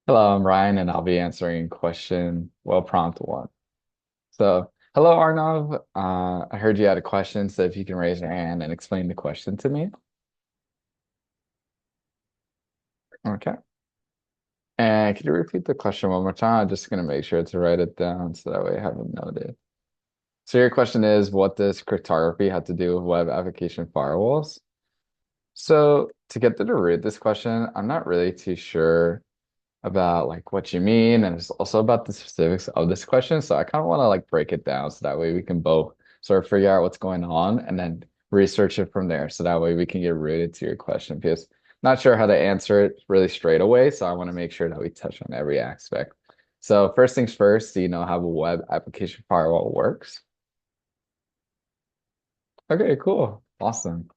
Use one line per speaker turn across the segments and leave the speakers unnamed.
Hello, I'm Ryan, and I'll be answering prompt one. So, hello, Arnav. I heard you had a question, so if you can raise your hand and explain the question to me. Okay. And could you repeat the question one more time? I'm just going to make sure to write it down so that way I have it noted. So, your question is, what does cryptography have to do with web application firewalls? So, to get to the root of this question, I'm not really too sure about like what you mean, and it's also about the specifics of this question. So I kind of want to like break it down so that way we can both sort of figure out what's going on and then research it from there. So that way we can get rooted to your question because not sure how to answer it really straight away. So I want to make sure that we touch on every aspect. So first things first, do you know how a web application firewall works? Okay, cool. Awesome.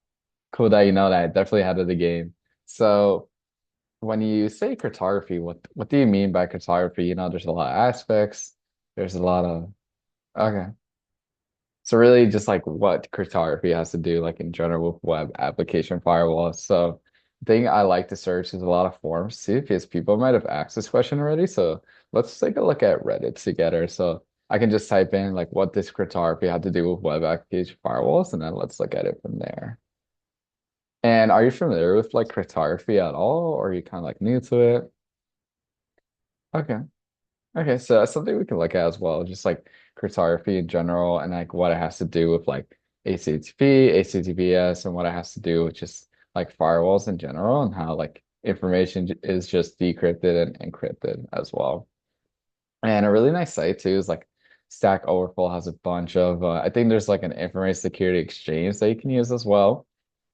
Cool that you know that. Definitely ahead of the game. So when you say cartography, what do you mean by cartography? There's a lot of aspects. There's a lot of okay. So really just like what cartography has to do like in general with web application firewalls. So the thing I like to search is a lot of forums too, because people might have asked this question already. So let's take a look at Reddit together. So I can just type in like what does cartography have to do with web application firewalls, and then let's look at it from there. And are you familiar with like cryptography at all, or are you kind of like new to it? Okay. Okay, so that's something we can look at as well, just like cryptography in general and like what it has to do with like HTTP, HTTPS, and what it has to do with just like firewalls in general and how like information is just decrypted and encrypted as well. And a really nice site too is like Stack Overflow has a bunch of I think there's like an information security exchange that you can use as well.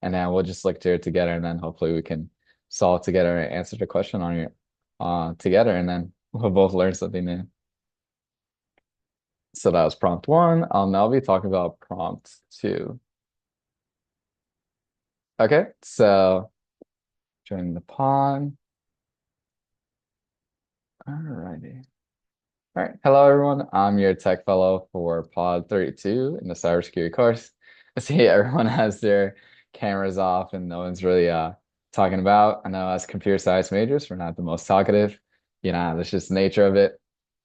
And then we'll just look through it together and then hopefully we can solve together and answer the question on your together and then we'll both learn something new. So that was prompt one. I'll now be talking about prompt two. Okay, so join the pod. Alrighty. All right. Hello, everyone. I'm your tech fellow for Pod 32 in the cybersecurity course. I see everyone has their cameras off and no one's really talking about. I know as computer science majors, we're not the most talkative. That's just the nature of it.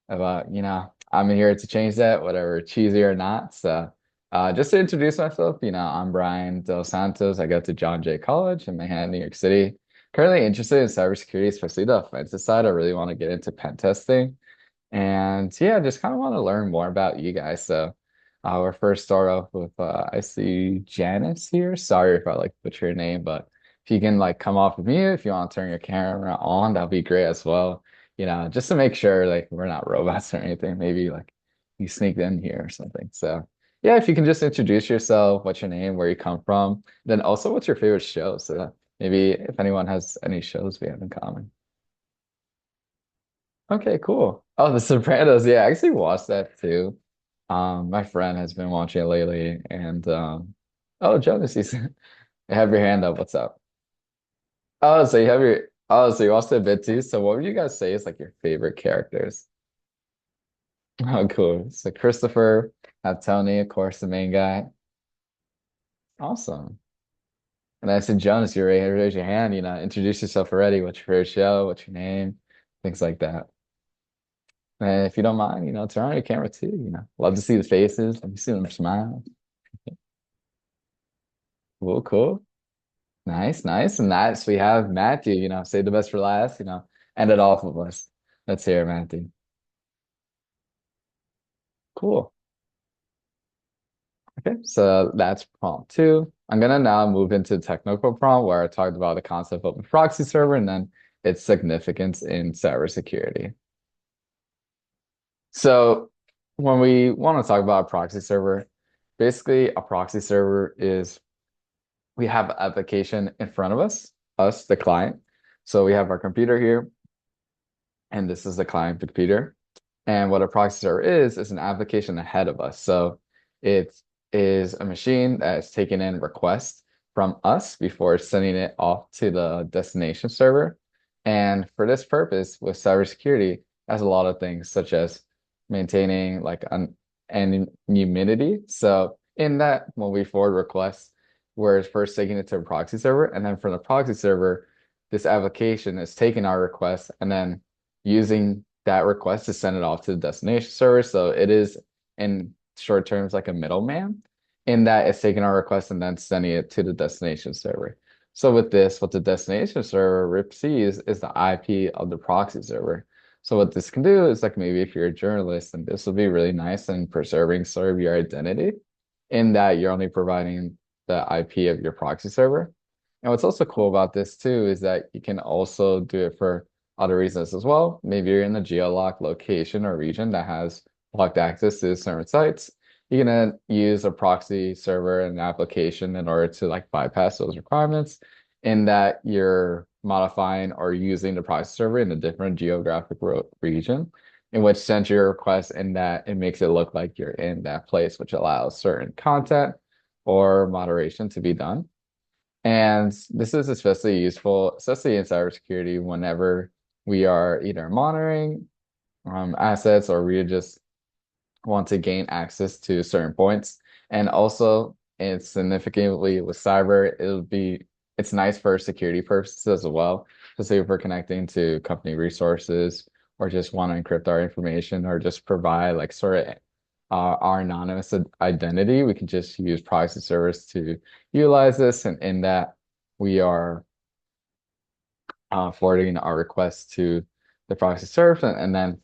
About, I'm here to change that, whatever, cheesy or not. So just to introduce myself, I'm Brian Dos Santos. I go to John Jay College in Manhattan, New York City. Currently interested in cybersecurity, especially the offensive side. I really want to get into pen testing. And yeah, just kind of want to learn more about you guys. So we'll first start off with I see Janice here. Sorry if I like butcher your name, but if you can like come off of mute, if you want to turn your camera on, that'll be great as well. Just to make sure like we're not robots or anything. Maybe like you sneaked in here or something. So yeah, if you can just introduce yourself, what's your name, where you come from, then also what's your favorite show, so that maybe if anyone has any shows we have in common. Okay, cool. Oh, The Sopranos. Yeah, I actually watched that too. My friend has been watching it lately, and oh, Jonas, you have your hand up. What's up? So you watched it a bit too. So what would you guys say is like your favorite characters? Oh, cool. So Christopher, Tony, of course, the main guy. Awesome. And I said, Jonas, you're ready to raise your hand. Introduce yourself already. What's your favorite show? What's your name? Things like that. And if you don't mind, turn on your camera too. Love to see the faces. Let me see them smile. Cool, cool. Nice, nice. And that's we have Matthew, save the best for last, end it off with us. Let's hear it, Matthew. Cool. Okay, so that's prompt two. I'm gonna now move into technical prompt where I talked about the concept of a proxy server and then its significance in cybersecurity. So when we want to talk about a proxy server, basically a proxy server is we have an application in front of us, the client. So we have our computer here, and this is the client computer. And what a proxy server is an application ahead of us. So it is a machine that is taking in requests from us before sending it off to the destination server. And for this purpose, with cybersecurity, it has a lot of things such as maintaining like an anonymity. So in that, when we forward requests, we're first taking it to a proxy server, and then from the proxy server, this application is taking our request and then using that request to send it off to the destination server. So it is in short terms like a middleman in that it's taking our request and then sending it to the destination server. So with this, what the destination server receives is the IP of the proxy server. So what this can do is like maybe if you're a journalist, and this will be really nice in preserving sort of your identity in that you're only providing the IP of your proxy server. And what's also cool about this too is that you can also do it for other reasons as well. Maybe you're in a geo-locked location or region that has locked access to certain sites. You can then use a proxy server and application in order to like bypass those requirements in that you're modifying or using the proxy server in a different geographic region in which sends your request and that it makes it look like you're in that place, which allows certain content or moderation to be done. And this is especially useful, especially in cybersecurity, whenever we are either monitoring assets or we just want to gain access to certain points. And also, it's significantly with cyber, it's nice for security purposes as well. So say if we're connecting to company resources or just want to encrypt our information or just provide like sort of our anonymous identity, we can just use proxy servers to utilize this. And in that, we are forwarding our request to the proxy server and then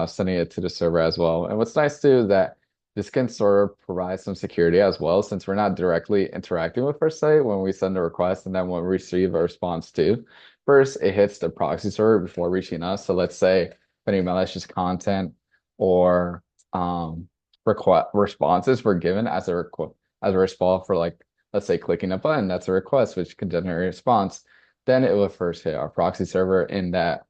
sending it to the server as well. And what's nice too is that this can sort of provide some security as well, since we're not directly interacting with our site when we send a request and then when we receive a response too. First, it hits the proxy server before reaching us. So let's say if any malicious content or responses were given as a response for like let's say clicking a button, that's a request which can generate a response. Then it will first hit our proxy server in that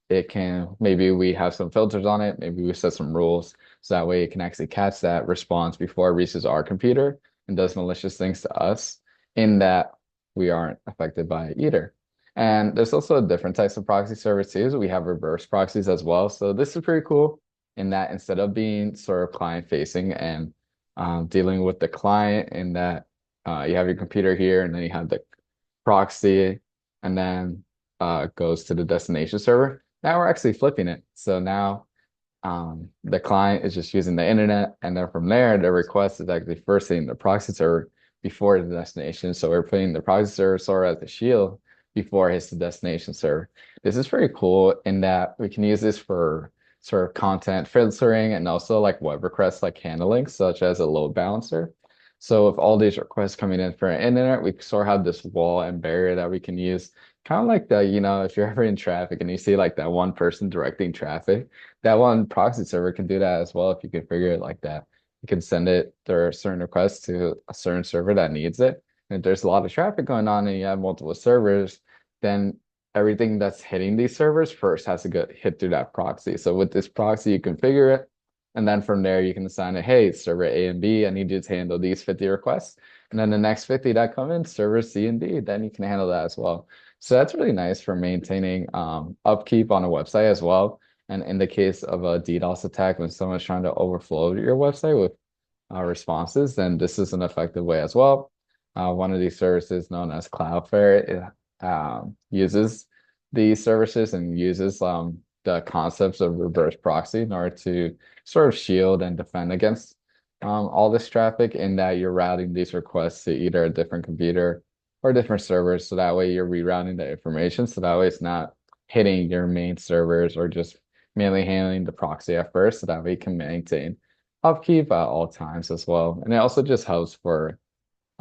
it can maybe we have some filters on it, maybe we set some rules so that way it can actually catch that response before it reaches our computer and does malicious things to us in that we aren't affected by it either. And there's also different types of proxy servers too. So we have reverse proxies as well. So this is pretty cool in that instead of being sort of client facing and dealing with the client in that you have your computer here and then you have the proxy and then goes to the destination server. Now we're actually flipping it. So now the client is just using the internet, and then from there, the request is actually first hitting the proxy server before the destination. So we're putting the proxy server sort of as a shield before it hits the destination server. This is pretty cool in that we can use this for sort of content filtering and also like web requests like handling, such as a load balancer. So with all these requests coming in for an internet, we sort of have this wall and barrier that we can use. Kind of like the, if you're ever in traffic and you see like that one person directing traffic, that one proxy server can do that as well if you configure it like that. You can send it there are certain requests to a certain server that needs it. And if there's a lot of traffic going on and you have multiple servers, then everything that's hitting these servers first has to get hit through that proxy. So with this proxy, you configure it. And then from there, you can assign it, hey, server A and B, I need you to handle these 50 requests. And then the next 50 that come in, server C and D, then you can handle that as well. So that's really nice for maintaining upkeep on a website as well. And in the case of a DDoS attack, when someone's trying to overflow your website with responses, then this is an effective way as well. One of these services known as Cloudflare uses these services and uses the concepts of reverse proxy in order to sort of shield and defend against all this traffic in that you're routing these requests to either a different computer or different servers. So that way you're rerouting the information. So that way it's not hitting your main servers or just mainly handling the proxy at first. So that way you can maintain upkeep at all times as well. And it also just helps for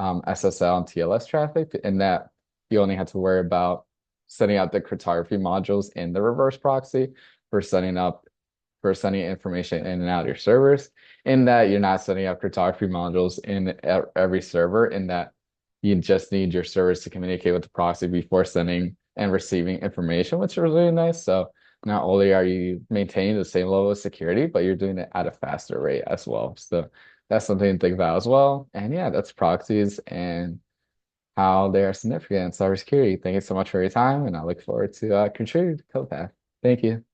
SSL and TLS traffic in that you only have to worry about setting up the cryptography modules in the reverse proxy for sending information in and out of your servers. In that you're not setting up cryptography modules in every server, in that you just need your servers to communicate with the proxy before sending and receiving information, which is really nice. So not only are you maintaining the same level of security, but you're doing it at a faster rate as well. So that's something to think about as well. And yeah, that's proxies and how they are significant in cybersecurity. Thank you so much for your time, and I look forward to contributing to CodePath. Thank you.